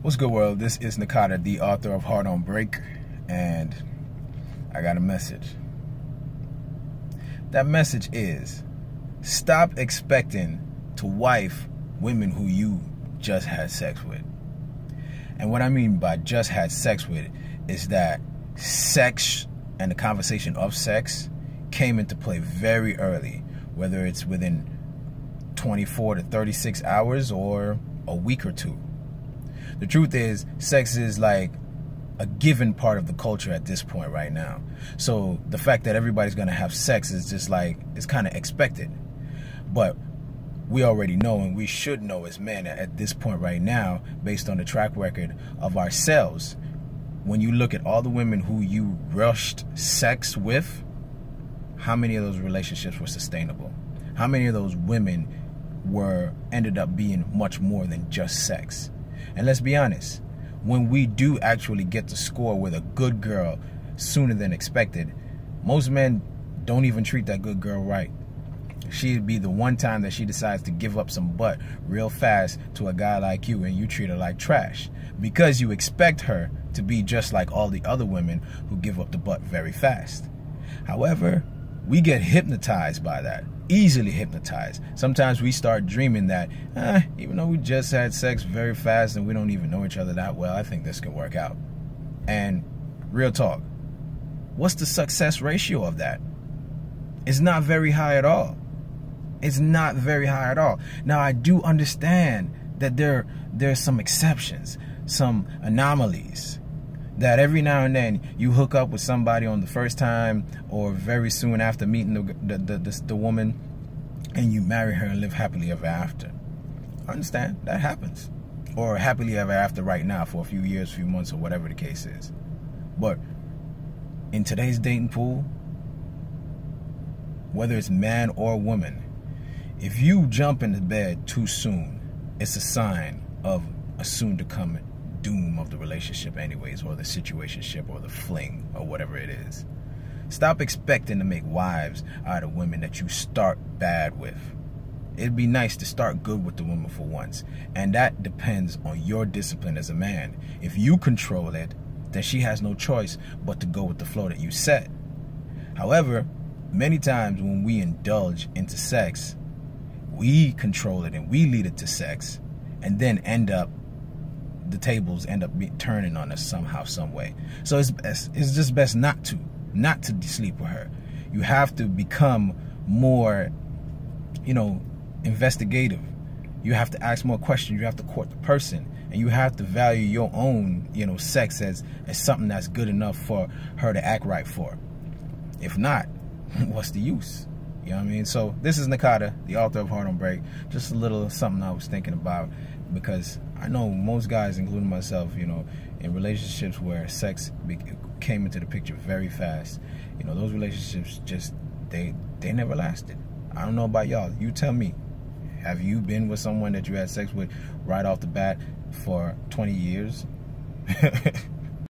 What's good, world? This is Nakata, the author of Heart on Break, and I got a message. That message is, stop expecting to wife women who you just had sex with. And what I mean by just had sex with is that sex and the conversation of sex came into play very early, whether it's within 24 to 36 hours or a week or two. The truth is, sex is like a given part of the culture at this point right now. So the fact that everybody's gonna have sex is just like, it's kind of expected. But we already know, and we should know as men at this point right now, based on the track record of ourselves, when you look at all the women who you rushed sex with, how many of those relationships were sustainable? How many of those women ended up being much more than just sex? And let's be honest, when we do actually get to score with a good girl sooner than expected, most men don't even treat that good girl right. She'd be the one time that she decides to give up some butt real fast to a guy like you, and you treat her like trash because you expect her to be just like all the other women who give up the butt very fast. However, we get hypnotized by that, easily hypnotized. Sometimes we start dreaming that, even though we just had sex very fast and we don't even know each other that well, I think this can work out. And real talk, what's the success ratio of that? It's not very high at all. It's not very high at all. Now, I do understand that there's some exceptions, some anomalies, that every now and then you hook up with somebody on the first time or very soon after meeting the woman, and you marry her and live happily ever after. I understand, that happens. Or happily ever after right now for a few years, few months, or whatever the case is. But in today's dating pool, whether it's man or woman, if you jump into bed too soon, it's a sign of a soon-to-come doom of the relationship anyways, or the situationship, or the fling, or whatever it is. Stop expecting to make wives out of women that you start bad with. It'd be nice to start good with the woman for once, and that depends on your discipline as a man. If you control it, then she has no choice but to go with the flow that you set. However, many times when we indulge into sex, we control it and we lead it to sex, and then the tables end up turning on us somehow, some way. So it's just best not to sleep with her. You have to become more, investigative. You have to ask more questions. You have to court the person, and you have to value your own, sex as something that's good enough for her to act right for. If not, what's the use? You know what I mean? So this is Nakata, the author of Heart on Break. Just a little something I was thinking about, because I know most guys, including myself, in relationships where sex came into the picture very fast, those relationships just, they never lasted. I don't know about y'all. You tell me. Have you been with someone that you had sex with right off the bat for 20 years?